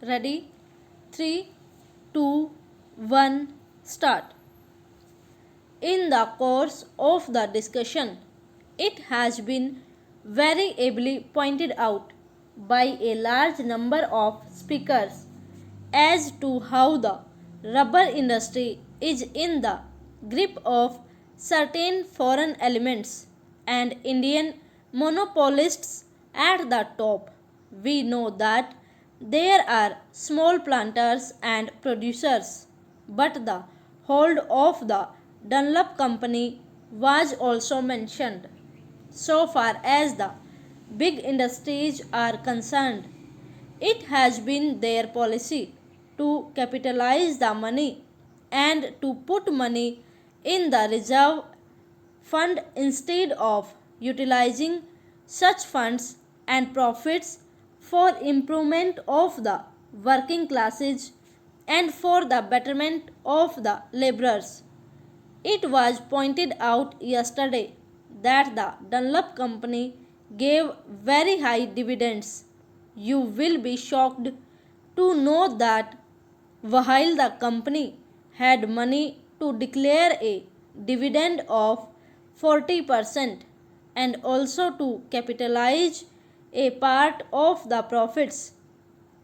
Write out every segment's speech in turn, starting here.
Ready? 3, 2, 1, start. In the course of the discussion, it has been very ably pointed out by a large number of speakers as to how the rubber industry is in the grip of certain foreign elements and Indian monopolists at the top. We know that there are small planters and producers, but the hold of the Dunlop Company was also mentioned. So far as the big industries are concerned, it has been their policy to capitalize the money and to put money in the reserve fund instead of utilizing such funds and profits for improvement of the working classes and for the betterment of the laborers. It was pointed out yesterday that the Dunlop Company gave very high dividends. You will be shocked to know that while the company had money to declare a dividend of 40% and also to capitalize a part of the profits,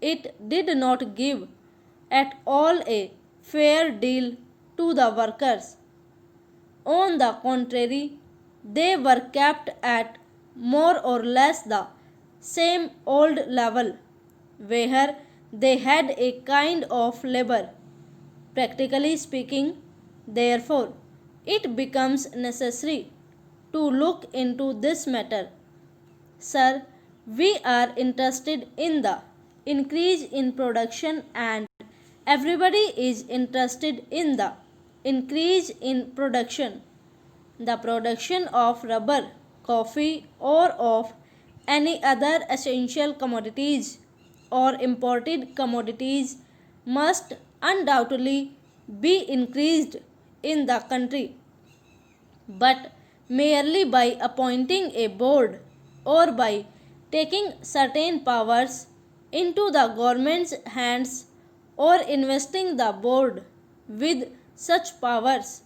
it did not give at all a fair deal to the workers. On the contrary, they were kept at more or less the same old level, where they had a kind of labor. Practically speaking, therefore, it becomes necessary to look into this matter. Sir, we are interested in the increase in production and everybody is interested in the increase in production. The production of rubber, coffee, or of any other essential commodities or imported commodities must undoubtedly be increased in the country, but merely by appointing a board or by taking certain powers into the government's hands or investing the board with such powers,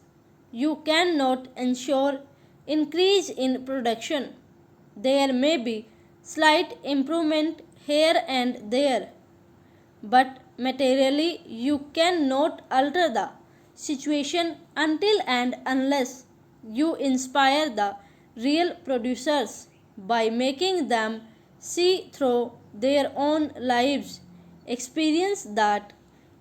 you cannot ensure increase in production. There may be slight improvement here and there, but materially you cannot alter the situation until and unless you inspire the real producers by making them see through their own lives experience that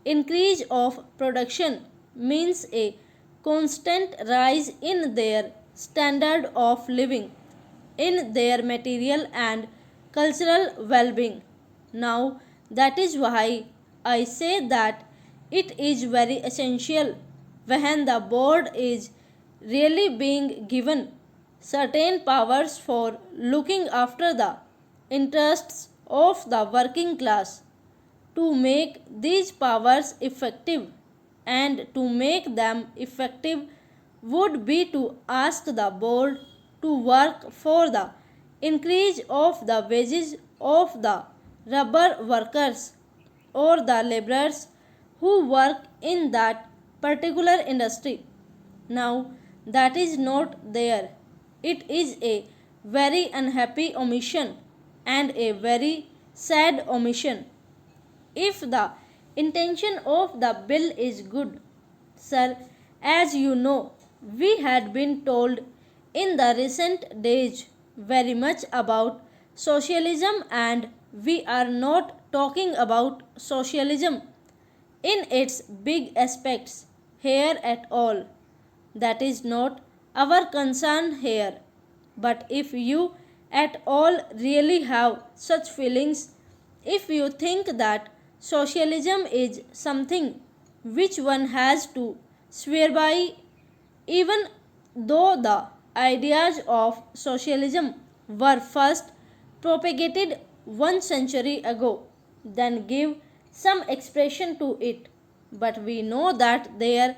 increase of production means a constant rise in their standard of living, in their material and cultural well being. Now, that is why I say that it is very essential when the board is really being given certain powers for looking after the interests of the working class to make these powers effective, and to make them effective would be to ask the board to work for the increase of the wages of the rubber workers or the laborers who work in that particular industry. Now, that is not there. It is a very unhappy omission and a very sad omission. If the intention of the bill is good, sir, as you know, we had been told in the recent days very much about socialism, and we are not talking about socialism in its big aspects here at all. That is not our concern here. But if you at all really have such feelings, if you think that socialism is something which one has to swear by, even though the ideas of socialism were first propagated 1 century ago, then give some expression to it. But we know that there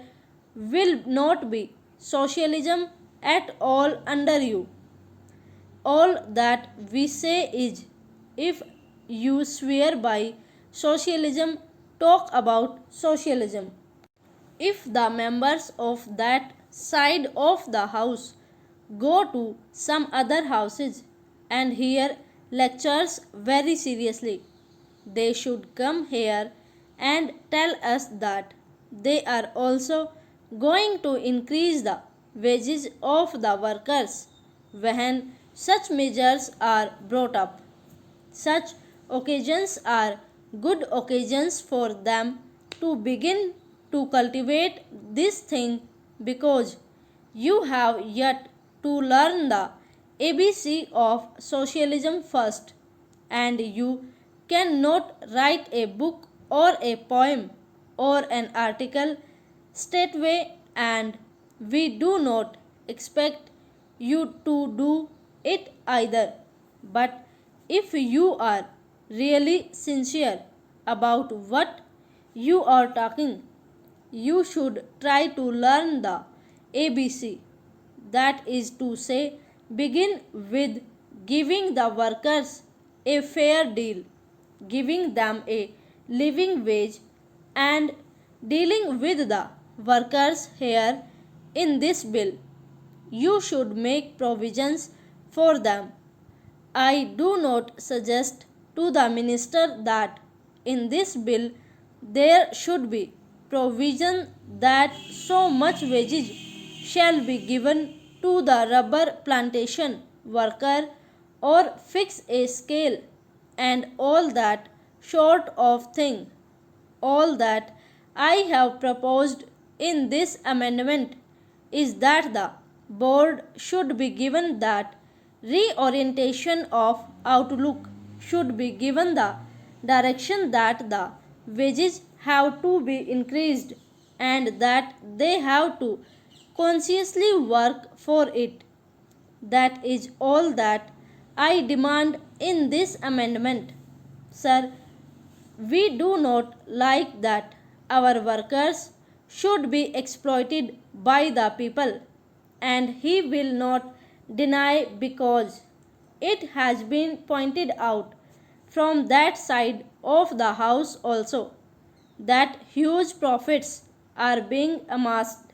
will not be socialism at all under you. All that we say is, if you swear by socialism talk about socialism. If the members of that side of the house go to some other houses and hear lectures very seriously, they should come here and tell us that they are also going to increase the wages of the workers when such measures are brought up. Such occasions are good occasions for them to begin to cultivate this thing because you have yet to learn the ABC of socialism first, and you cannot write a book or a poem or an article straightway, and we do not expect you to do it either. But if you are really sincere about what you are talking, you should try to learn the ABC. That is to say, begin with giving the workers a fair deal, giving them a living wage, and dealing with the workers here in this bill. You should make provisions for them. I do not suggest to the minister that in this bill there should be provision that so much wages shall be given to the rubber plantation worker or fix a scale and all that sort of thing. All that I have proposed in this amendment is that the board should be given that reorientation of outlook, should be given the direction that the wages have to be increased and that they have to consciously work for it. That is all that I demand in this amendment. Sir, we do not like that our workers should be exploited by the people, and he will not deny because it has been pointed out from that side of the house also that huge profits are being amassed.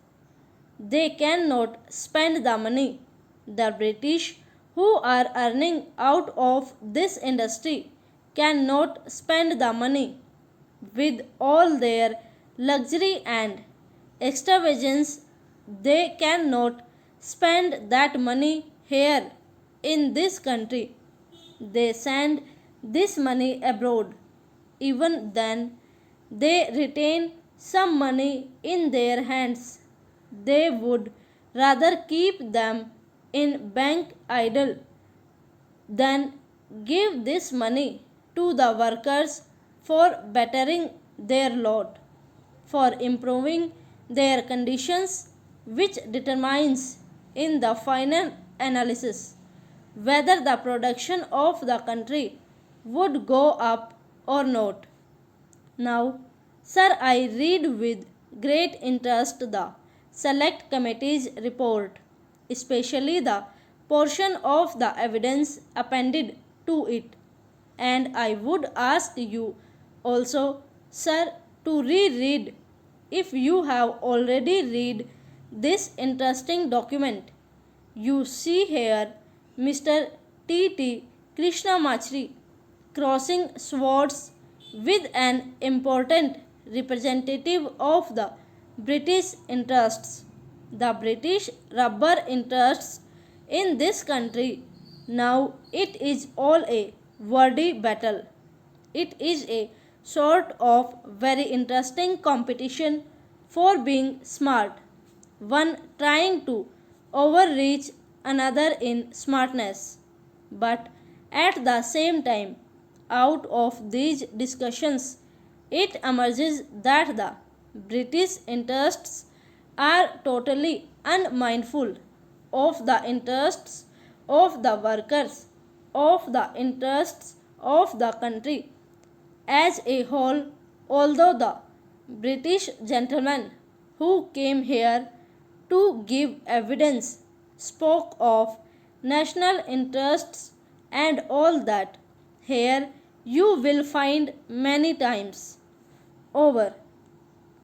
They cannot spend the money. The British, who are earning out of this industry, cannot spend the money. With all their luxury and extravagance, they cannot spend that money here in this country. They send this money abroad. Even then, they retain some money in their hands. They would rather keep them in bank idle than give this money to the workers for bettering their lot, for improving their conditions, which determines in the final analysis whether the production of the country would go up or not. Now, sir, I read with great interest the Select Committee's report, especially the portion of the evidence appended to it, and I would ask you also, sir, to reread if you have already read this interesting document. You see here Mr. T. T. Krishnamachari crossing swords with an important representative of the British interests, the British rubber interests in this country. Now it is all a wordy battle. It is a sort of very interesting competition for being smart, one trying to overreach another in smartness. But at the same time, out of these discussions, it emerges that the British interests are totally unmindful of the interests of the workers, of the interests of the country as a whole, although the British gentleman who came here to give evidence spoke of national interests and all that. Here you will find many times over.